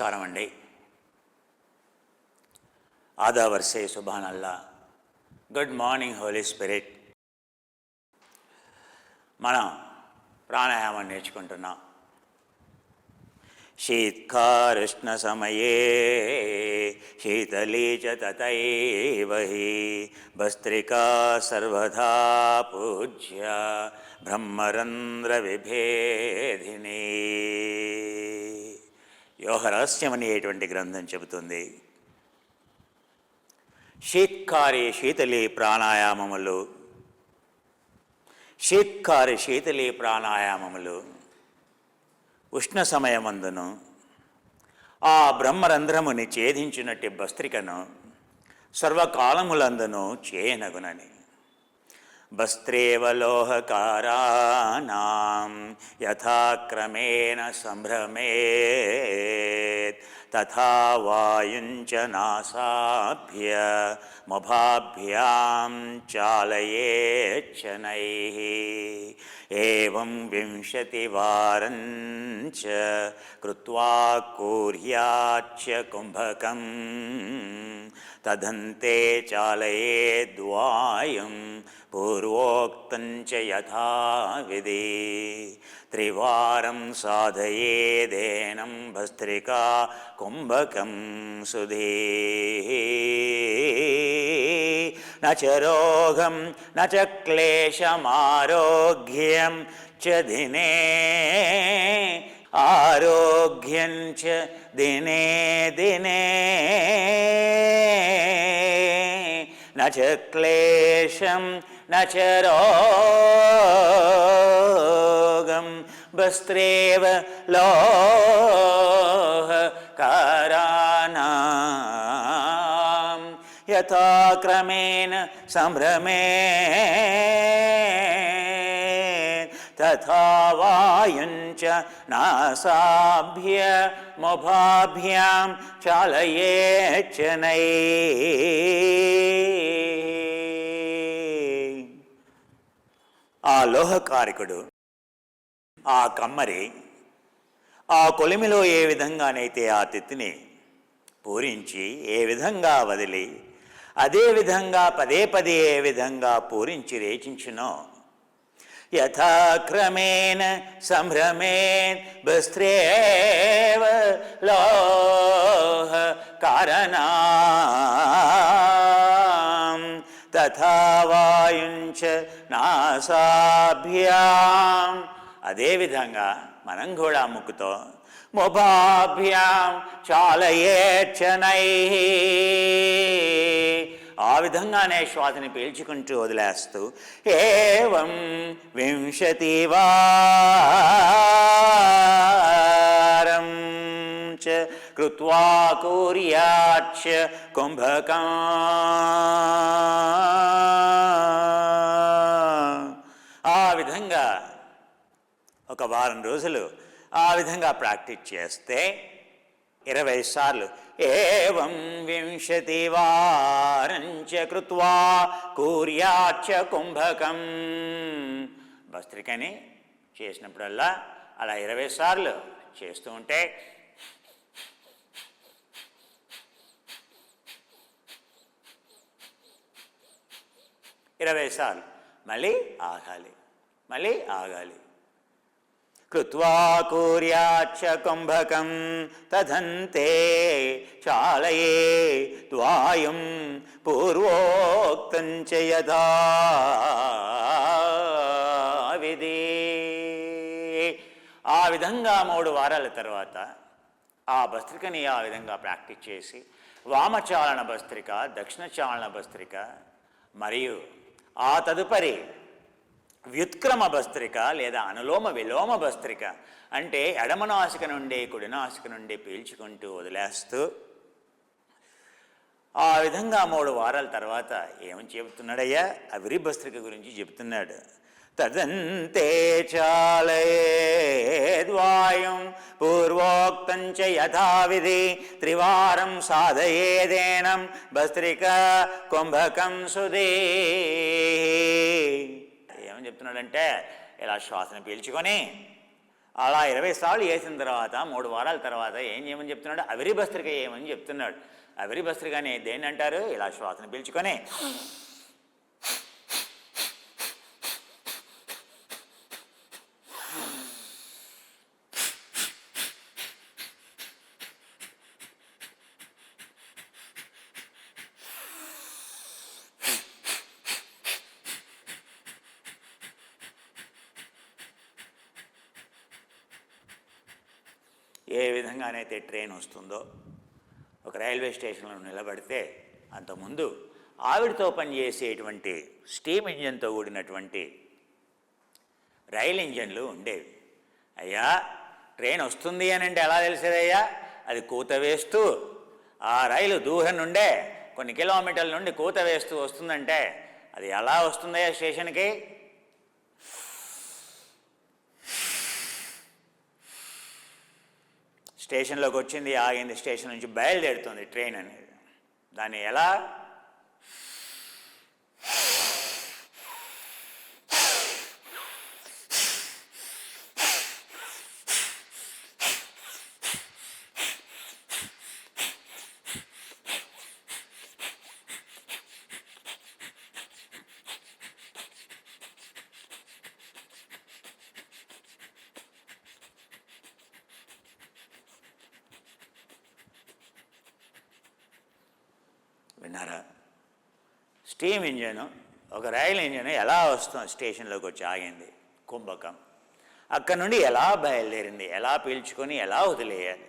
నమస్కారం అండి. ఆదావర్సే సుభానల్లా. Good morning holy spirit. మనం ప్రాణాయామం నేర్చుకుంటున్నాం. శీత్కారుష్ణ సమయే శీతలీ చ తథైవ హి భస్త్రికా సర్వదా పూజ్య బ్రహ్మరంధ్ర విభేదిని. యోగరహస్యం అనేటువంటి గ్రంథం చెబుతుంది, శీత్కారి శీతలీ ప్రాణాయామములు, శీత్కారి శీతలీ ప్రాణాయామములు ఉష్ణ సమయమందును ఆ బ్రహ్మరంధ్రముని ఛేదించినట్టి భస్త్రికను సర్వకాలములందును చేయనగునని. భస్త్రేవ లోహకారాణాం యథాక్రమేణ సంభ్రమేత్ తథా వాయుంచ నాసాభ్య ముభాభ్యాం చాలయేత్ శనైః. ఏవం 20 వారంచ కృత్వా కూర్యాచ్చ కుంభకం తదంతే చాలయేద్వాయం పూర్వోక్తం చ యథావిధి. 3 వారం సాధయేదేనం భస్త్రికా కుంభకం సుధీః. న చ రోగం న చ క్లేశమారోగ్యం చ దినే ఆరోగ్యం చ దినే దినే. న చ క్లేశం న చ రోగం భస్త్రేవ లోహకారాణాం యథాక్రమేణ సంభ్రమేత్ తథా వాయుంచ నాసాభ్య ముభాభ్యాం చాలయేత్ శనైః. ఆ లోహకారికుడు, ఆ కమ్మరి ఆ కొలిమిలో ఏ విధంగానైతే ఆ తిత్తిని పూరించి ఏ విధంగా వదిలి అదే విధంగా పదే పదే ఏ విధంగా పూరించి రేచించునో, యథాక్రమేణ సంభ్రమేత్ భస్త్రేవ లోహకారణాం తథా వాయుంచ నాసాభ్యాం. అదేవిధంగా మనం కూడా ముక్కుతో ముభాభ్యాం చాలయేత్ శనైః. ఆ విధంగానే శ్వాసని పీల్చుకుంటూ వదిలేస్తూ ఏవం 20 వారం చ కృత్వా కూర్యాచ్చ కుంభకం. ఆ విధంగా ఒక వారం రోజులు ఆ విధంగా ప్రాక్టీస్ చేస్తే 20 సార్లు ఏవం 20 వారం చ కృత్వా కూర్యాచ్చ కుంభకం. భస్త్రికని చేసినప్పుడల్లా అలా 20 సార్లు చేస్తూ ఉంటే సార్లు మళ్ళీ ఆగాలి, మళ్ళీ ఆగాలి. కృత్వా కూర్యాచ్చ కుంభకం తదంతే చాలయేత్ వాయుం పూర్వోక్తం చ యథావిధి. ఆ విధంగా 3 వారాల తర్వాత ఆ భస్త్రికని ఆ విధంగా ప్రాక్టీస్ చేసి వామచాలన భస్త్రిక, దక్షిణ చాలన భస్త్రిక మరియు ఆ తదుపరి వ్యుత్క్రమ భస్త్రిక లేదా అనులోమ విలోమ భస్త్రిక, అంటే ఎడమ నాసిక నుండి కుడి నాసిక నుండి పీల్చుకుంటూ వదిలేస్తూ ఆ విధంగా 3 వారాల తర్వాత ఏమని చెబుతున్నాడయ్యా? అవిరి భస్త్రిక గురించి చెబుతున్నాడు. తదంతే చాలయేద్వాయుం పూర్వోక్తం చ యథావిధి 3 వారం సాధయేదేనం భస్త్రికా కుంభకం సుధీః. ఏమని చెప్తున్నాడంటే, ఇలా శ్వాసను పీల్చుకొని అలా 20 సార్లు వేసిన తర్వాత 3 వారాల తర్వాత ఏం చేయమని చెప్తున్నాడు? అవిరి భస్త్రిక చేయమని చెప్తున్నాడు. అవిరి భస్త్రిక అని దేన్ని అంటారు? ఇలా శ్వాసను పీల్చుకొని ఏ విధంగానైతే ట్రైన్ వస్తుందో, ఒక రైల్వే స్టేషన్లో నిలబడితే అంతకుముందు ఆవిడతో పనిచేసేటువంటి స్టీమ్ ఇంజన్తో కూడినటువంటి రైలు ఇంజన్లు ఉండేవి. అయ్యా ట్రైన్ వస్తుంది అని అంటే ఎలా తెలిసేదయ్యా? అది కూత వేస్తూ ఆ రైలు దూరం నుండే కొన్ని కిలోమీటర్ల నుండి కూత వేస్తూ వస్తుందంటే అది ఎలా వస్తుందయ్యా స్టేషన్కి? స్టేషన్లోకి వచ్చింది, ఆగింది, స్టేషన్ నుంచి బయలుదేరుతుంది ట్రైన్ అనేది. దాన్ని ఎలా? విన్నారా? స్టీమ్ ఇంజను, ఒక రైలు ఇంజను ఎలా వస్తుంది స్టేషన్లోకి వచ్చి ఆగింది, కుంభకం. అక్కడ నుండి ఎలా బయలుదేరింది, ఎలా పీల్చుకొని ఎలా వదిలేయాలి,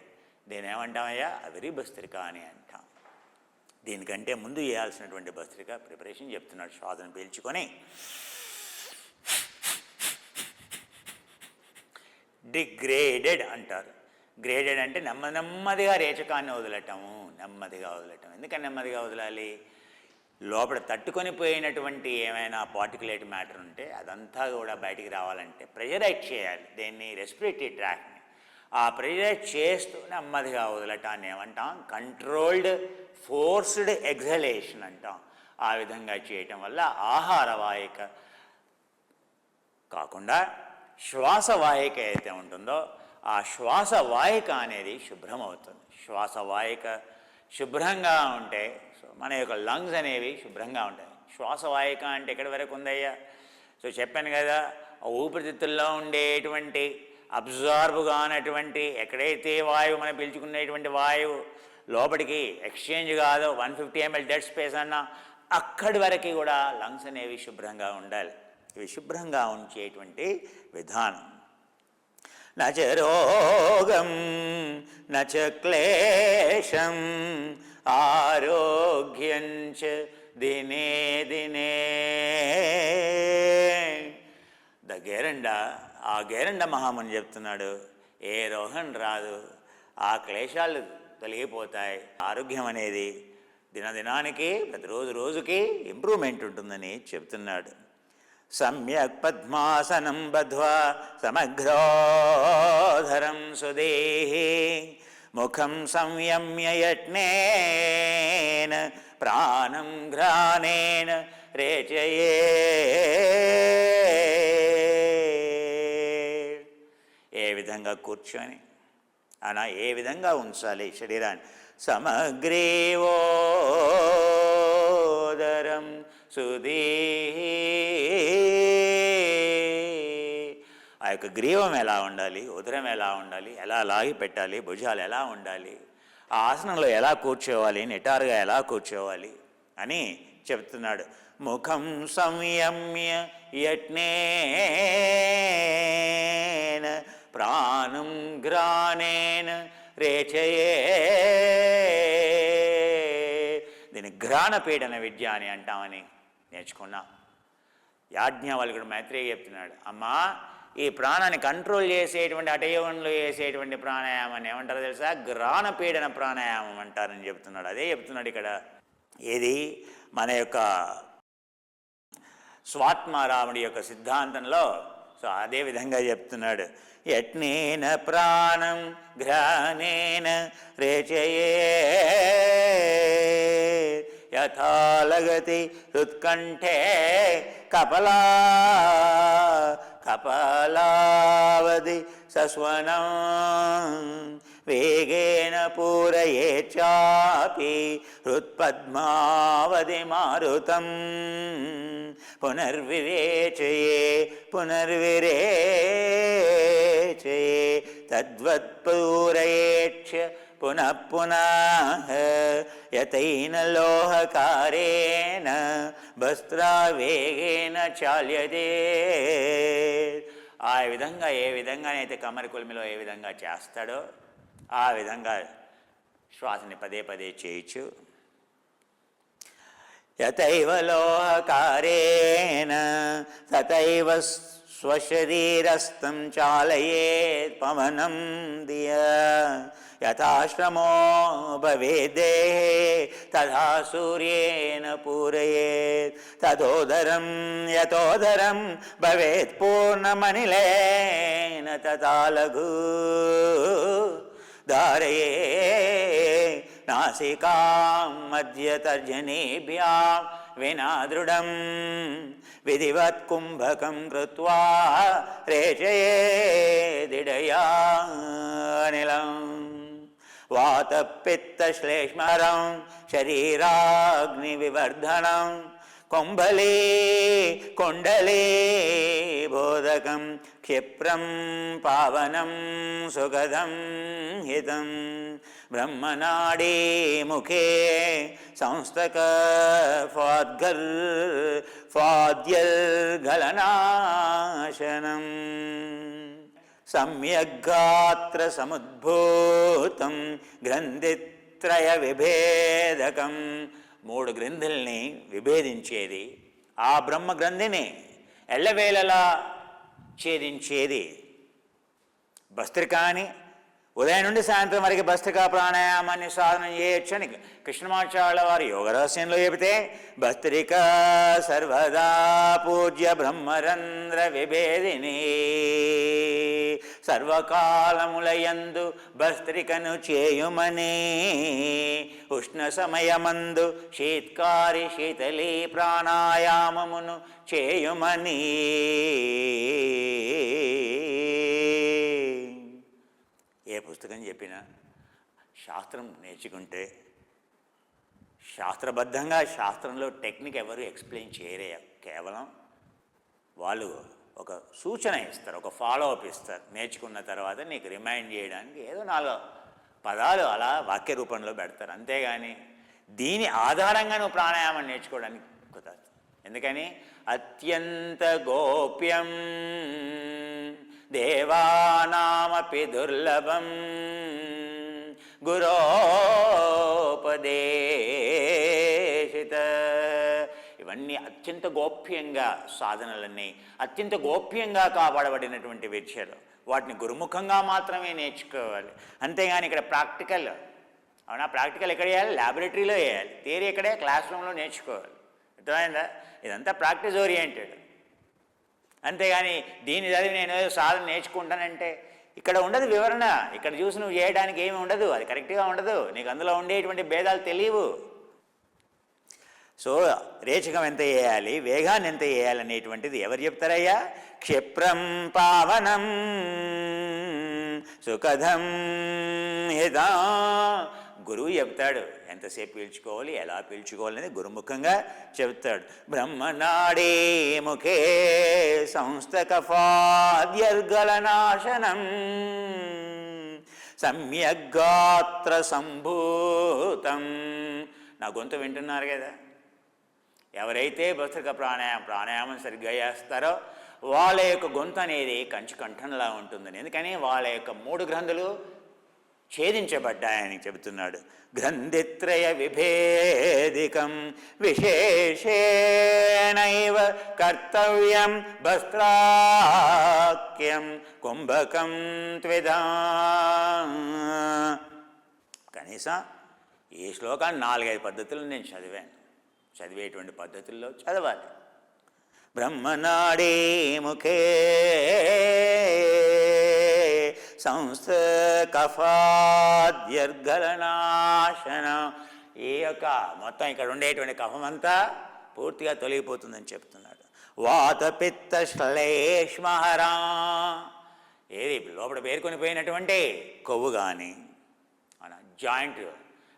దీని ఏమంటామయ్యా? అవిరి భస్త్రిక అని అంటాం. దీనికంటే ముందు చేయాల్సినటువంటి భస్త్రిక ప్రిపరేషన్ చెప్తున్నాడు. శ్వాసను పీల్చుకొని డిగ్రేడెడ్ అంటారు. గ్రేడెడ్ అంటే నెమ్మదిగా రేచకాన్ని వదలటము, నెమ్మదిగా వదలటం. ఎందుకని నెమ్మదిగా వదలాలి? లోపల తట్టుకొని పోయినటువంటి ఏమైనా పార్టికులేట్ మ్యాటర్ ఉంటే అదంతా కూడా బయటికి రావాలంటే ప్రెజరైట్ చేయాలి. దేన్ని? రెస్పిరేటరీ ట్రాక్ని. ఆ ప్రెజరైట్ చేస్తూ నెమ్మదిగా వదలటాన్ని ఏమంటాం? కంట్రోల్డ్ ఫోర్స్డ్ ఎగ్జలేషన్ అంటాం. ఆ విధంగా చేయటం వల్ల ఆహార వాహిక కాకుండా శ్వాస వాహిక అయితే ఉంటుందో ఆ శ్వాస వాహిక అనేది శుభ్రమవుతుంది. శ్వాస వాహిక శుభ్రంగా ఉంటే మన యొక్క లంగ్స్ అనేవి శుభ్రంగా ఉంటాయి. శ్వాస వాహిక అంటే ఎక్కడి వరకు ఉందయ్యా? సో చెప్పాను కదా, ఊపిరితిత్తుల్లో ఉండేటువంటి అబ్జార్బ్ కానటువంటి ఎక్కడైతే వాయువు మనం పీల్చుకునేటువంటి వాయువు లోపలికి ఎక్స్చేంజ్ కాదో 150 ml డెడ్ స్పేస్ అన్నా అక్కడి వరకు కూడా లంగ్స్ అనేవి శుభ్రంగా ఉండాలి. ఇవి శుభ్రంగా ఉంచేటువంటి విధానం. నచ రోగం నచ క్లేశం ఆరోగ్యంచ దినే దినే. ఆ గేరండ మహాముని చెప్తున్నాడు, ఏ రోగం రాదు, ఆ క్లేశాలు తొలగిపోతాయి, ఆరోగ్యం అనేది దినదినానికి ప్రతి రోజుకి ఇంప్రూవ్మెంట్ ఉంటుందని చెప్తున్నాడు. సమ్యక్ పద్మాసనం బధ్వా సమగ్రోధరం సుదేహి ముఖం సంయమ్య యత్నేన ప్రాణం ఘ్రాణేన రేచయే. ఏ విధంగా కూర్చొని అనా ఏ విధంగా ఉంచాలి శరీరాన్ని? సమగ్రీవోదరం సుదేహి. ఆ యొక్క గ్రీవం ఎలా ఉండాలి, ఉదరం ఎలా ఉండాలి, ఎలా లాగి పెట్టాలి, భుజాలు ఎలా ఉండాలి, ఆ ఆసనంలో ఎలా కూర్చోవాలి, నిటారుగా ఎలా కూర్చోవాలి అని చెప్తున్నాడు. ముఖం సంయమ్య యత్నేన ప్రాణం ఘ్రాణేన రేచయే. దీన్ని ఘ్రాణపీడన విద్య అని అంటామని నేర్చుకున్నా. యాజ్ఞవల్కుడు మైత్రేయి చెప్తున్నాడు, అమ్మా ఈ ప్రాణాన్ని కంట్రోల్ చేసేటువంటి అటయోగంలో చేసేటువంటి ప్రాణాయామాన్ని ఏమంటారో తెలుసా? ఘ్రాణపీడన ప్రాణాయామం అంటారని చెప్తున్నాడు. అదే చెప్తున్నాడు ఇక్కడ. ఏది? మన యొక్క స్వాత్మారాముడి యొక్క సిద్ధాంతంలో. సో అదే విధంగా చెప్తున్నాడు. యత్నేన ప్రాణం ఘ్రాణేన రేచయే యథాలగతి హృత్కంఠే కపలావధి సస్వనం వేగేన పూరయేచ్చాపి హృత్పద్మావతి మారుతం పునర్విరేచయే పునర్విరేచయే తద్వత్పూరయేచ్ఛ పునః పునః యతైన లోహకారేణ వస్త్రావేగేన చాల్యతే. ఆ విధంగా ఏ విధంగానైతే కమరి కొలిమిలో ఏ విధంగా చేస్తాడో ఆ విధంగా శ్వాసని పదే పదే చేయొచ్చు. యతైవ లోహకారేణ తథైవ స్వశరీరస్థం చాలయేత్ పవనం ధియా యథాశ్రమో భవేదేహే తథా సూర్యేణ పూరయేత్ తదోదరం యతోదరం భవేత్ పూర్ణమనిలేన తథా లఘు ధారయే నాసికాం మధ్యతర్జనీభ్యాం వినా దృఢం విధివత్ కుంభకం కృత్వా రేచయేదిడయా అనిలం వాతపిత్తశ్లేష్మరం శరీరాగ్నివివర్ధనం కుంభలే కుండలే బోధకం క్షిప్రం పావనం సుగధం హితం బ్రహ్మనాడీ ముఖే సంస్థక ఫాద్యర్గలనాశనం సమ్యగ్గాత్ర సముద్భూతం గ్రంథిత్రయ విభేదకం. 3 గ్రంథుల్ని విభేదించేది ఆ బ్రహ్మ గ్రంథిని ఎల్లవేళలా ఛేదించేది భస్త్రికాని. ఉదయం నుండి సాయంత్రం వరకు భస్త్రికా ప్రాణాయామాన్ని సాధన చేయొచ్చని కృష్ణమాచార్యుల వారు యోగరహస్యంలో చెబితే భస్త్రికా సర్వదా పూజ్య బ్రహ్మరంధ్ర విభేదిని సర్వకాలములయందు భస్త్రికను చేయుమని ఉష్ణ సమయమందు శీత్కారి శీతలీ ప్రాణాయామమును చేయుమని. ఏ పుస్తకం చెప్పినా శాస్త్రం నేర్చుకుంటే శాస్త్రబద్ధంగా శాస్త్రంలో టెక్నిక్ ఎవరు ఎక్స్ప్లెయిన్ చేయరే, కేవలం వాళ్ళు ఒక సూచన ఇస్తారు, ఒక ఫాలో అప్ ఇస్తారు. నేర్చుకున్న తర్వాత నీకు రిమైండ్ చేయడానికి ఏదో 4 పదాలు అలా వాక్య రూపంలో పెడతారు. అంతేగాని దీని ఆధారంగా నువ్వు ప్రాణాయామం నేర్చుకోవడానికి కుదరదు. ఎందుకని అత్యంత గోప్యం దేవానామపి దుర్లభం గురోపదేశిత. ఇవన్నీ అత్యంత గోప్యంగా సాధనలన్నీ అత్యంత గోప్యంగా కాపాడబడినటువంటి విషయాలు. వాటిని గురుముఖంగా మాత్రమే నేర్చుకోవాలి. అంతేగాని ఇక్కడ ప్రాక్టికల్ అవునా, ప్రాక్టికల్ ఎక్కడ చేయాలి? ల్యాబొరేటరీలో చేయాలి. థియరీ ఎక్కడే? క్లాస్ రూమ్లో నేర్చుకోవాలి. అర్థమైందా? ఇదంతా ప్రాక్టీస్ ఓరియంటెడ్. అంతేగాని దీన్ని చదివి నేను సాధన నేర్చుకుంటానంటే ఇక్కడ ఉండదు వివరణ. ఇక్కడ చూసి నువ్వు చేయడానికి ఏమి ఉండదు, అది కరెక్ట్గా ఉండదు, నీకు అందులో ఉండేటువంటి భేదాలు తెలియవు. సో రేచకం ఎంత చేయాలి, వేగాన్ని ఎంత చేయాలి అనేటువంటిది ఎవరు చెప్తారయ్యా? క్షిప్రం పావనం సుఖదం హితా. గురువు చెప్తాడు ఎంతసేపు పీల్చుకోవాలి, ఎలా పీల్చుకోవాలి అనేది గురుముఖంగా చెప్తాడు. బ్రహ్మనాడే ముఖే సంస్థకఫాద్యర్గలనాశనం సమ్యగ్గాత్ర సంభూతం. నా గొంతు వింటున్నారు కదా? ఎవరైతే భస్త్రిక ప్రాణాయామం సరిగ్గా చేస్తారో వాళ్ళ యొక్క గొంతు అనేది కంచు కంఠంలా ఉంటుందని. ఎందుకని వాళ్ళ యొక్క 3 గ్రంథులు ఛేదించబడ్డాయని చెబుతున్నాడు. గ్రంథిత్రయ విభేదికం విశేషేణైవ కర్తవ్యం భస్త్రాఖ్యం కుంభకం త్విధా. కనీసం ఈ శ్లోకాన్ని 4-5 పద్ధతులు నేను చదివాను. చదివేటువంటి పద్ధతుల్లో చదవాలి. బ్రహ్మనాడే ముఖే సంస్థకఫాద్యర్గలనాశన. ఈ యొక్క మొత్తం ఇక్కడ ఉండేటువంటి కఫం అంతా పూర్తిగా తొలగిపోతుందని చెప్తున్నాడు. వాతపిత్త శ్లేష్మహరా. ఏది లోపల పేరుకొని పోయినటువంటి కొవ్వు కానీ మన జాయింట్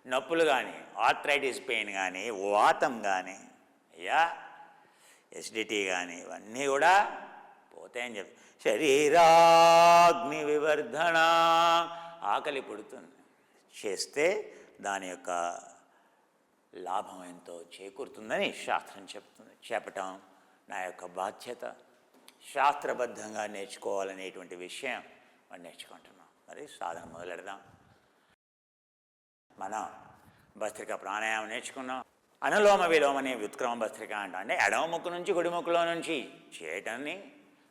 నొప్పులు కానీ ఆర్థరైటిస్ పెయిన్ కానీ వాతం కానీ అయ్యా ఎసిడిటీ కానీ ఇవన్నీ కూడా పోతాయని చెప్పి శరీరాగ్ని వివర్ధన ఆకలి పుడుతుంది చేస్తే దాని యొక్క లాభం ఎంతో చేకూరుతుందని శాస్త్రం చెప్తుంది. చెప్పటం నా యొక్క బాధ్యత. శాస్త్రబద్ధంగా నేర్చుకోవాలనేటువంటి విషయం మనం నేర్చుకుంటున్నాం. మరి సాధన మొదలెడదాం. మనం భస్త్రిక ప్రాణాయామం నేర్చుకున్నాం. అనులోమ విలోమ అనే వ్యుత్క్రమ భస్త్రిక అంటే ఎడమ ముక్కు నుంచి కుడి ముక్కులో నుంచి చేయటాన్ని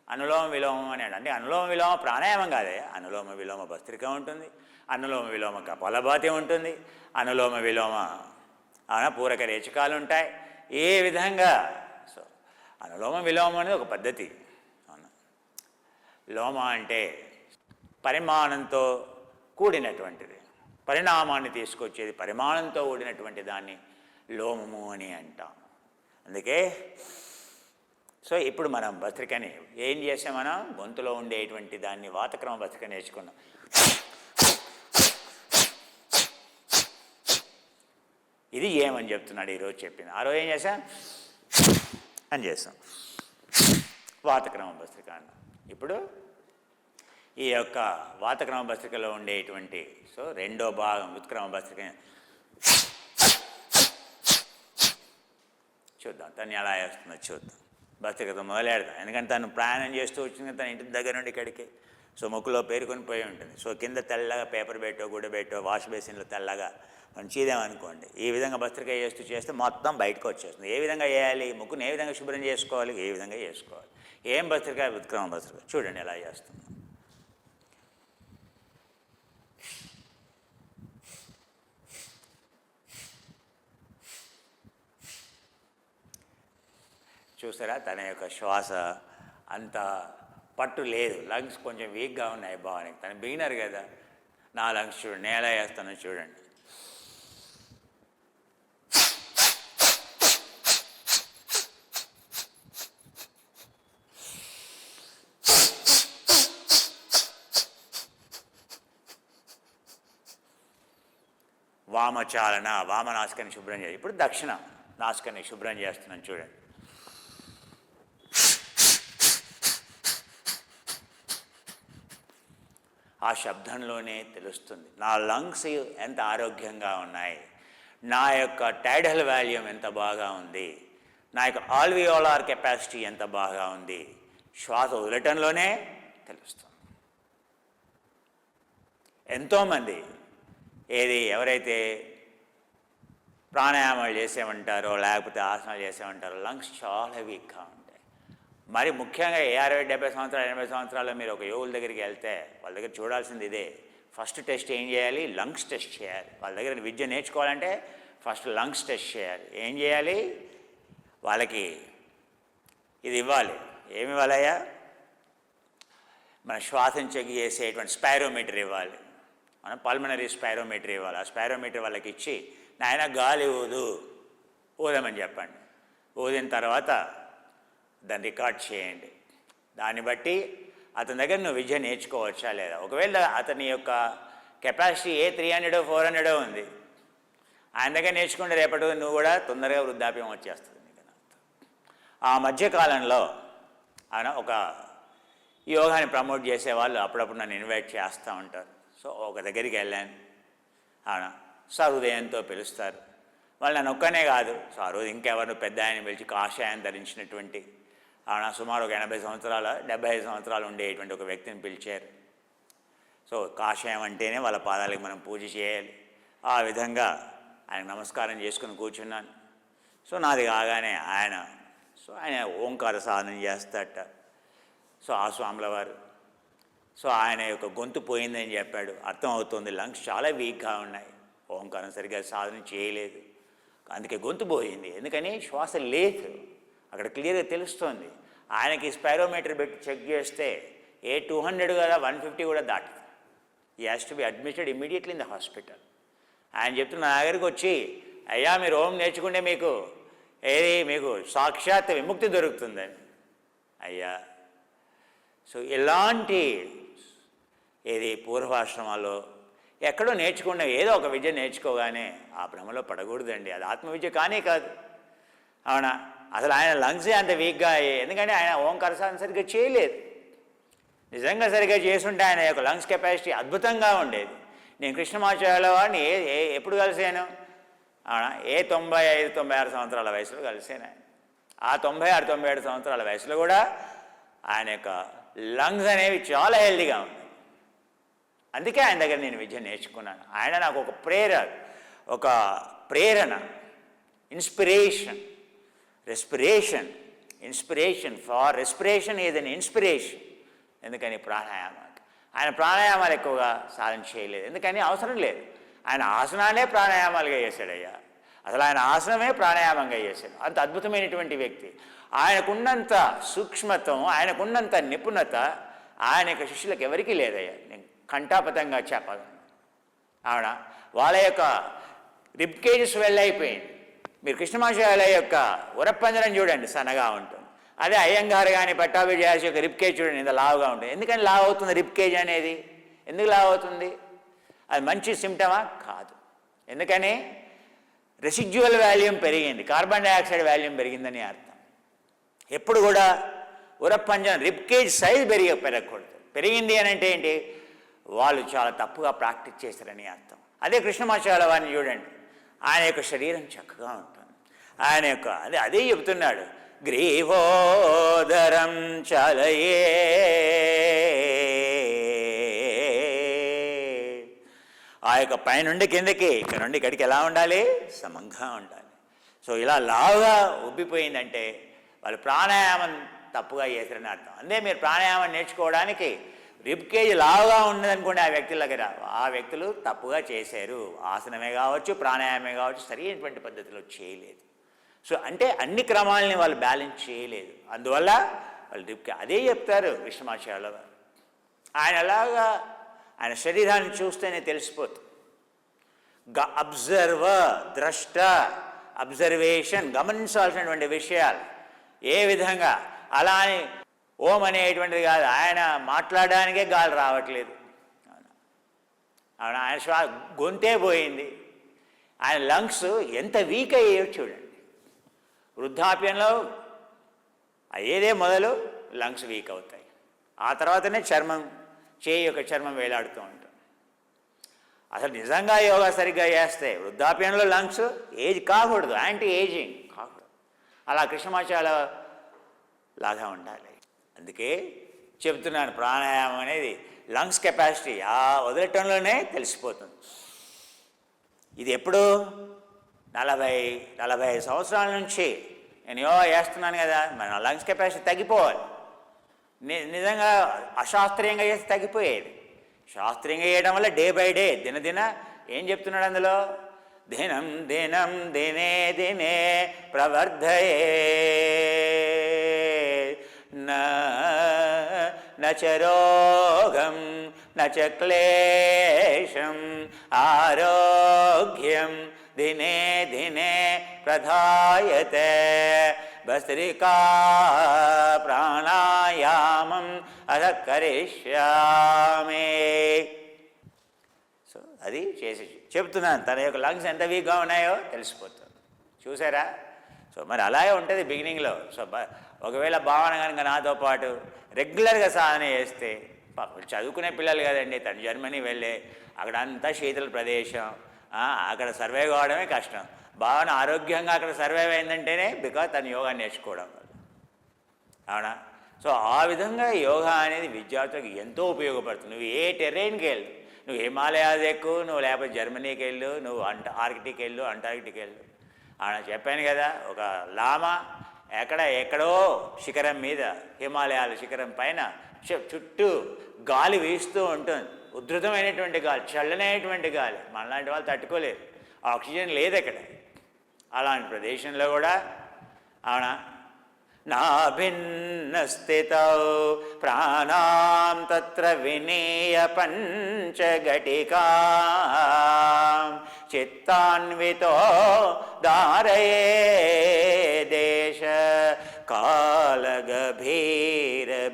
అనులోమ విలోమం అని అంటే అనులోమ విలోమ ప్రాణాయామం కాదే, అనులోమ విలోమ భస్త్రిక ఉంటుంది, అనులోమ విలోమ కపాలభాతి ఉంటుంది, అనులోమ విలోమ పూరక రేచకాలు ఉంటాయి. ఏ విధంగా సో అనులోమ విలోమం అనేది ఒక పద్ధతి. లోమ అంటే పరిమాణంతో కూడినటువంటిది, పరిణామాన్ని తీసుకొచ్చేది, పరిమాణంతో కూడినటువంటి దాన్ని లోమము అని అంటాం. అందుకే సో ఇప్పుడు మనం భస్త్రికని ఏం చేసాం, మనం గొంతులో ఉండేటువంటి దాన్ని వాతక్రమ భస్త్రిక నేర్చుకున్నాం. ఇది ఏమని చెప్తున్నాడు ఈరోజు చెప్పింది. ఆ రోజు ఏం చేసాం అని చేస్తాం, వాతక్రమ భస్త్రిక అన్నాం. ఇప్పుడు ఈ యొక్క వాతక్రమ భస్త్రికలో ఉండేటువంటి సో రెండో భాగం ఉత్క్రమ భస్త్రిక చూద్దాం. తను ఎలా వేస్తుందో చూద్దాం. భస్త్రికతో మొదలెడదాం. ఎందుకంటే తను ప్రయాణం చేస్తూ వచ్చింది తన ఇంటి దగ్గర నుండి ఇక్కడికి. సో ముక్కులో పేరుకొని పోయి ఉంటుంది. సో కింద తెల్లగా పేపర్ పెట్టో గుడ్డ పెట్టో వాష్ బేసిన్లో తెల్లగా మనం చీదామనుకోండి, ఈ విధంగా భస్త్రిక చేస్తే మొత్తం బయటకు వచ్చేస్తుంది. ఏ విధంగా వేయాలి, ముక్కుని ఏ విధంగా శుభ్రం చేసుకోవాలి, ఏ విధంగా చేసుకోవాలి, ఏం భస్త్రిక, ఉత్క్రమ భస్త్రిక. చూడండి ఎలా చేస్తుంది. చూసారా, తన యొక్క శ్వాస అంత పట్టు లేదు, లంగ్స్ కొంచెం వీక్గా ఉన్నాయి భావానికి. తను బిగినర్ కదా. నా లంగ్స్ చూడండి నేను ఎలా వేస్తానో చూడండి. వామచాలన, వామనాసికాన్ని శుభ్రం చేయాలి. ఇప్పుడు దక్షిణ నాసికాన్ని శుభ్రం చేస్తున్నాను చూడండి. ఆ శబ్దంలోనే తెలుస్తుంది నా లంగ్స్ ఎంత ఆరోగ్యంగా ఉన్నాయి, నా యొక్క టైడల్ వాల్యూమ్ ఎంత బాగా ఉంది, నా యొక్క ఆల్వియోలార్ కెపాసిటీ ఎంత బాగా ఉంది. శ్వాస వదలటంలోనే తెలుస్తుంది. ఎంతోమంది ఎవరైతే ప్రాణాయామాలు చేసేమంటారో లేకపోతే ఆసనాలు చేసేమంటారో లంగ్స్ చాలా వీక్గా ఉంటాయి. మరి ముఖ్యంగా 60-70 సంవత్సరాలు 80 సంవత్సరాల్లో మీరు ఒక యోగుల దగ్గరికి వెళ్తే వాళ్ళ దగ్గర చూడాల్సింది ఇదే. ఫస్ట్ టెస్ట్ ఏం చేయాలి, లంగ్స్ టెస్ట్ చేయాలి. వాళ్ళ దగ్గర విద్య నేర్చుకోవాలంటే ఫస్ట్ లంగ్స్ టెస్ట్ చేయాలి. ఏం చేయాలి, వాళ్ళకి ఇది ఇవ్వాలి. ఏమి ఇవ్వాలయ్యా, మన శ్వాసను చెక్ చేసేటువంటి స్పైరోమీటర్ ఇవ్వాలి. మనం పల్మనరీ స్పైరోమీటర్ ఇవ్వాలి. ఆ స్పైరోమీటర్ వాళ్ళకి ఇచ్చి నాయన గాలి ఊదమని చెప్పండి. ఊదిన తర్వాత దాన్ని రికార్డ్ చేయండి. దాన్ని బట్టి అతని దగ్గర నువ్వు విద్య నేర్చుకోవచ్చా లేదా. ఒకవేళ అతని యొక్క కెపాసిటీ 300 400 ఉంది, ఆయన దగ్గర నేర్చుకుంటే రేపటి నువ్వు కూడా తొందరగా వృద్ధాప్యం వచ్చేస్తుంది. ఆ మధ్యకాలంలో ఆయన ఒక యోగాని ప్రమోట్ చేసేవాళ్ళు అప్పుడప్పుడు నన్ను ఇన్వైట్ చేస్తూ ఉంటారు. సో ఒక దగ్గరికి వెళ్ళాను, ఆయన సహృదయంతో పిలుస్తారు. వాళ్ళు నన్ను ఒక్కనే కాదు, సో ఆ రోజు ఇంకెవరు పెద్ద ఆయన పిలిచి కాషాయం ధరించినటువంటి ఆయన సుమారు ఒక 80 సంవత్సరాల 75 సంవత్సరాలు ఉండేటువంటి ఒక వ్యక్తిని పిలిచారు. సో కాషాయం అంటేనే వాళ్ళ పాదాలకు మనం పూజ చేయాలి. ఆ విధంగా ఆయన నమస్కారం చేసుకుని కూర్చున్నాను. సో నాది కాగానే ఆయన ఓంకార సాధన చేస్తాడట. సో ఆ స్వాముల వారు ఆయన యొక్క గొంతు పోయిందని చెప్పాడు. అర్థమవుతుంది, లంగ్స్ చాలా వీక్గా ఉన్నాయి, ఓంకారం సరిగ్గా సాధన చేయలేదు, అందుకే గొంతు పోయింది. ఎందుకని శ్వాస లేదు, అక్కడ క్లియర్గా తెలుస్తోంది. ఆయనకి స్పైరోమీటర్ పెట్టి చెక్ చేస్తే 200 కదా 150 కూడా దాటుతుంది. ఈ has to be admitted immediately in the hospital. ఆయన చెప్తున్న నా దగ్గరికి వచ్చి, అయ్యా మీరు ఓం నేర్చుకుంటే మీకు సాక్షాత్ విముక్తి దొరుకుతుందని. అయ్యా సో ఇలాంటి ఏది పూర్వాశ్రమాల్లో ఎక్కడో నేర్చుకున్న ఏదో ఒక విద్య నేర్చుకోగానే ఆ భ్రమలో పడకూడదండి. అది ఆత్మవిద్య కానే కాదు. అవునా? అసలు ఆయన లంగ్సే అంత వీక్గా ఎందుకంటే ఆయన ఓంకార సాధన సరిగ్గా చేయలేదు. నిజంగా సరిగ్గా చేసుంటే ఆయన యొక్క లంగ్స్ కెపాసిటీ అద్భుతంగా ఉండేది. నేను కృష్ణమాచార్యుల వాడిని ఎప్పుడు కలిసాను? అవునా? 95-96 సంవత్సరాల వయసులో కలిసాను. ఆ 96-97 సంవత్సరాల వయసులో కూడా ఆయన యొక్క లంగ్స్ అనేవి చాలా హెల్దీగా ఉన్నాయి. అందుకే ఆయన దగ్గర నేను విద్య నేర్చుకున్నాను. ఆయన నాకు ఒక ప్రేరణ, inspiration. Inspiration for respiration is an inspiration. ఎందుకని? ఆయన ప్రాణాయామాలు ఎక్కువగా సాధన చేయలేదు. ఎందుకని? అవసరం లేదు. ఆయన ఆసనాలే ప్రాణాయామాలుగా చేశాడయ్యా. అసలు ఆయన ఆసనమే ప్రాణాయామంగా చేశాడు. అంత అద్భుతమైనటువంటి వ్యక్తి. ఆయనకున్నంత సూక్ష్మత్వం, ఆయనకున్నంత నిపుణత ఆయన యొక్క శిష్యులకు ఎవరికీ లేదయ్యా. నేను కంఠాపతంగా చెప్పగలను. అవునా? వాళ్ళ యొక్క రిబ్ కేజెస్ వెళ్ళైపోయింది. మీరు కృష్ణమాచార్యుల యొక్క ఉరప్పంజరం చూడండి, సన్నగా ఉంటుంది. అదే అయ్యంగారు కానీ పట్టాభి చేయాల్సి యొక్క రిబ్ కేజ్ చూడండి, ఇంత లావుగా ఉంటుంది. ఎందుకని లావు అవుతుంది రిబ్ కేజ్ అనేది? ఎందుకు లావు అవుతుంది? అది మంచి సిమ్టమా? కాదు. ఎందుకని? రెసిడ్యువల్ వాల్యూమ్ పెరిగింది, కార్బన్ డైఆక్సైడ్ వాల్యూమ్ పెరిగిందని అర్థం. ఎప్పుడు కూడా ఉరప్పంజరం రిబ్ కేజ్ సైజ్ పెరగకూడదు. పెరిగింది అని అంటే ఏంటి? వాళ్ళు చాలా తప్పుగా ప్రాక్టీస్ చేశారని అర్థం. అదే కృష్ణమాచార్యుల వారిని చూడండి, ఆయన యొక్క శరీరం చక్కగా ఉంటుంది. ఆయన యొక్క అదే చెబుతున్నాడు, గ్రీవోదరం చలయే, ఆ యొక్క పైనుండి కిందకి, ఇక్కడ నుండి ఇక్కడికి ఎలా ఉండాలి? సమంగా ఉండాలి. సో ఇలా లావుగా ఉబ్బిపోయిందంటే వాళ్ళు ప్రాణాయామం తప్పుగా చేశారని అర్థం. అందే మీరు ప్రాణాయామం నేర్చుకోవడానికి రిబ్ కేజ్ లావుగా ఉన్నదనుకోండి ఆ వ్యక్తుల దగ్గర, ఆ వ్యక్తులు తప్పుగా చేశారు. ఆసనమే కావచ్చు, ప్రాణాయామే కావచ్చు, సరైనటువంటి పద్ధతిలో చేయలేదు. సో అంటే అన్ని క్రమాలని వాళ్ళు బ్యాలెన్స్ చేయలేదు. అందువల్ల వాళ్ళు రిబ్ కేజ్ అదే చెప్తారు కృష్ణమాచార్యుల వారు. ఆయన అలాగా ఆయన శరీరాన్ని చూస్తేనే తెలిసిపోతుంది. ద్రష్ట, అబ్జర్వేషన్, గమనించాల్సినటువంటి విషయాలు ఏ విధంగా. అలా అని ఓం అనేటువంటిది కాదు, ఆయన మాట్లాడడానికే గాలి రావట్లేదు. ఆయన గొంతే పోయింది. ఆయన లంగ్స్ ఎంత వీక్ అయ్యేవో చూడండి. వృద్ధాప్యంలో అయ్యేదే మొదలు లంగ్స్ వీక్ అవుతాయి. ఆ తర్వాతనే చేయి యొక్క చర్మం వేలాడుతూ ఉంటుంది. అసలు నిజంగా యోగా సరిగ్గా చేస్తే వృద్ధాప్యంలో లంగ్స్ ఏజ్ కాకూడదు, యాంటీ ఏజింగ్ కాకూడదు. అలా కృష్ణమాచార్యుల లాగా ఉండాలి. అందుకే చెబుతున్నాను, ప్రాణాయామం అనేది లంగ్స్ కెపాసిటీ ఆ వదలటంలోనే తెలిసిపోతుంది. ఇది ఎప్పుడు 40-45 సంవత్సరాల నుంచి నేను యోగా చేస్తున్నాను కదా, మన లంగ్స్ కెపాసిటీ తగ్గిపోవాలి. నిజంగా అశాస్త్రీయంగా చేస్తే తగ్గిపోయేది. శాస్త్రీయంగా చేయడం వల్ల డే బై డే దినదిన ఏం చెప్తున్నాడు అందులో? దినం దినం దినే దినే ప్రవర్ధయే నచ రోగం నచ క్లేశం ఆరోగ్యం దినే దినే ప్రధాయతే భస్త్రికా ప్రాణాయామం అధ కరిష్యామి. సో అది చేసి చెప్తున్నాను. తన యొక్క లంగ్స్ ఎంత వీక్గా ఉన్నాయో తెలిసిపోతుంది. చూసారా? సో మరి అలాగే ఉంటుంది బిగినింగ్లో. సో ఒకవేళ భావన కనుక నాతో పాటు రెగ్యులర్గా సాధన చేస్తే, చదువుకునే పిల్లలు కదండి, తను జర్మనీ వెళ్ళే అక్కడ అంతా శీతల ప్రదేశం, అక్కడ సర్వైవ్ కావడమే కష్టం. భావన ఆరోగ్యంగా అక్కడ సర్వైవ్ అయిందంటేనే బికాజ్ తను యోగా నేర్చుకోవడం వల్ల. అవునా? సో ఆ విధంగా యోగా అనేది విద్యార్థులకు ఎంతో ఉపయోగపడుతుంది. నువ్వు ఏ టెరైన్కి వెళ్ళు, నువ్వు హిమాలయాస్ ఎక్కువ, నువ్వు లేకపోతే జర్మనీకి వెళ్ళు, నువ్వు ఆర్కిటిక్ వెళ్ళు, అంటార్కిటిక్ వెళ్ళు. చెప్పాను కదా, ఒక లామా ఎక్కడో శిఖరం మీద, హిమాలయాల శిఖరం పైన చుట్టూ గాలి వీస్తూ ఉంటుంది. ఉధృతమైనటువంటి గాలి, చల్లనైనటువంటి గాలి. మనలాంటి వాళ్ళు తట్టుకోలేరు. ఆక్సిజన్ లేదు అక్కడ. అలాంటి ప్రదేశంలో కూడా అవునా నా భిన్న స్థితౌ ప్రాణాం తత్ర వినీయ పంచఘటికా చిత్తాన్వితో ధారయే దేశ కాలగభీర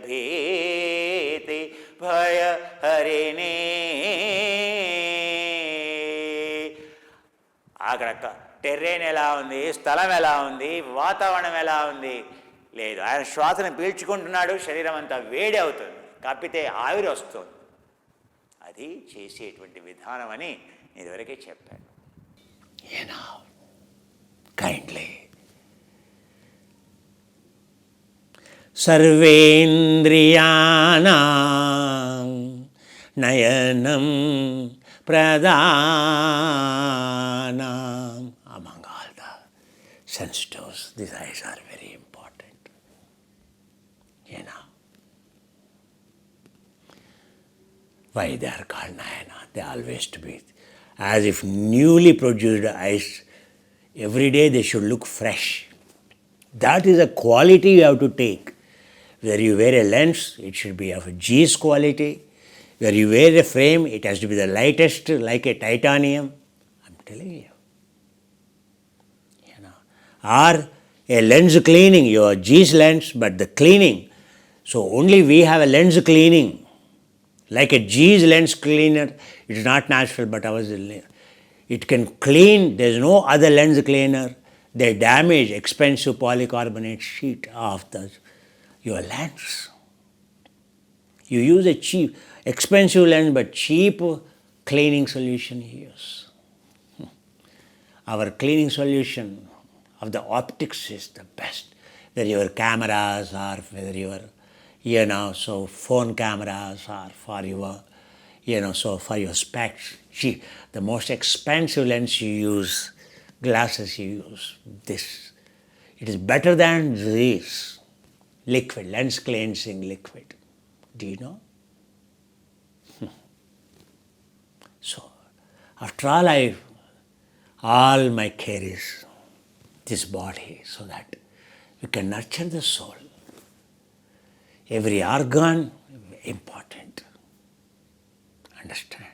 భీతి భయ హరిణి. అక్కడ టెర్రేన్ ఎలా ఉంది, స్థలం ఎలా ఉంది, వాతావరణం ఎలా ఉంది లేదు. ఆయన శ్వాసను పీల్చుకుంటున్నాడు, శరీరం అంతా వేడి అవుతుంది, కప్పితే ఆవిరి వస్తుంది. అది చేసేటువంటి విధానం అని ఇదివరకే చెప్పాను. కైండ్లీ సర్వేంద్రియాణం నయనం ప్రధానం. Among all the sense doors, these eyes are very important. Why they are called Nayana? They always to be as if newly produced eyes. Every day they should look fresh. That is a quality you have to take. Where you wear a lens, it should be of a G's quality. Where you wear a frame, it has to be the lightest, like a titanium. I'm telling you. Or a lens cleaning, your G's lens, but the cleaning. So only we have a lens cleaning. Like a G's lens cleaner, it is not natural, but ours is. It can clean, there is no other lens cleaner. They damage expensive polycarbonate sheet of your lens. You use a cheap, expensive lens, but cheap cleaning solution you use. Our cleaning solution of the optics is the best. Whether your cameras or whether your, so phone cameras or for your, so for your specs. The most expensive lens you use, glasses you use, this. It is better than this. Liquid, lens cleansing liquid. Do you know? So, after all my care is this body, so that we can nurture the soul. Every organ important. Understand?